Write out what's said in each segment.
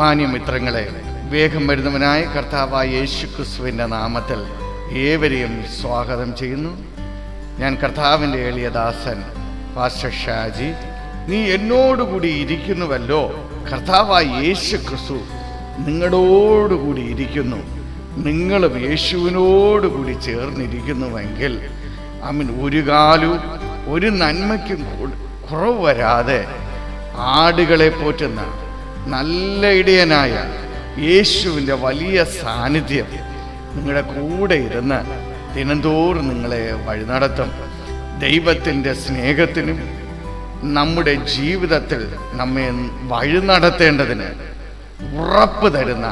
മാന്യമിത്രങ്ങളെ, വേഗം വരുന്നവനായ കർത്താവായ യേശുക്രിസ്തുവിൻ്റെ നാമത്തിൽ ഏവരെയും സ്വാഗതം ചെയ്യുന്നു. ഞാൻ കർത്താവിൻ്റെ എളിയദാസൻ പാസ്റ്റർ ഷാജി. നീ എന്നോടുകൂടി ഇരിക്കുന്നുവല്ലോ. കർത്താവായ യേശുക്രിസ്തു നിങ്ങളോടുകൂടി ഇരിക്കുന്നു. നിങ്ങളും യേശുവിനോടുകൂടി ചേർന്നിരിക്കുന്നുവെങ്കിൽ ഒരു കാലും ഒരു നന്മയ്ക്കും കുറവ് വരാതെ ആടുകളെ പോറ്റുന്ന നല്ല ഇടയനായ യേശുവിൻ്റെ വലിയ സാന്നിധ്യം നിങ്ങളുടെ കൂടെ ഇരുന്ന് ദിനംതോറും നിങ്ങളെ വഴി നടത്തും. ദൈവത്തിൻ്റെ സ്നേഹത്തിനും നമ്മുടെ ജീവിതത്തിൽ നമ്മെ വഴി നടത്തേണ്ടതിന് ഉറപ്പ് തരുന്ന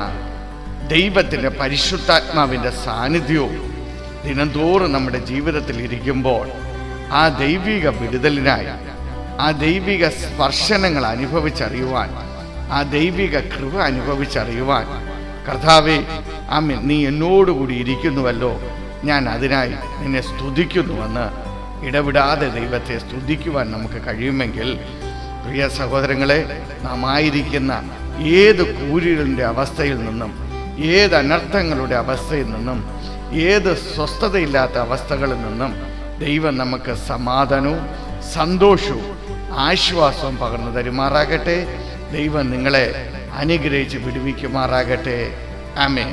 ദൈവത്തിൻ്റെ പരിശുദ്ധാത്മാവിൻ്റെ സാന്നിധ്യവും ദിനംതോറും നമ്മുടെ ജീവിതത്തിൽ ഇരിക്കുമ്പോൾ ആ ദൈവിക വിടുതലിനായി, ആ ദൈവിക സ്പർശനങ്ങൾ അനുഭവിച്ചറിയുവാൻ, ആ ദൈവിക കൃപ അനുഭവിച്ചറിയുവാൻ, കർത്താവേ ആമേൻ, നീ എന്നോടുകൂടി ഇരിക്കുന്നുവല്ലോ, ഞാൻ അതിനായി നിന്നെ സ്തുതിക്കുന്നുവെന്ന് ഇടവിടാതെ ദൈവത്തെ സ്തുതിക്കുവാൻ നമുക്ക് കഴിയുമെങ്കിൽ, പ്രിയ സഹോദരങ്ങളെ, നാം ആയിരിക്കുന്ന ഏത് കൂരിലിൻ്റെ അവസ്ഥയിൽ നിന്നും, ഏത് അനർത്ഥങ്ങളുടെ അവസ്ഥയിൽ നിന്നും, ഏത് സ്വസ്ഥതയില്ലാത്ത അവസ്ഥകളിൽ നിന്നും ദൈവം നമുക്ക് സമാധാനവും സന്തോഷവും ആശ്വാസവും പകർന്നു തരുമാറാകട്ടെ. ദൈവം നിങ്ങളെ അനുഗ്രഹിച്ച് വിടുവിക്കുമാറാകട്ടെ. ആമേൻ.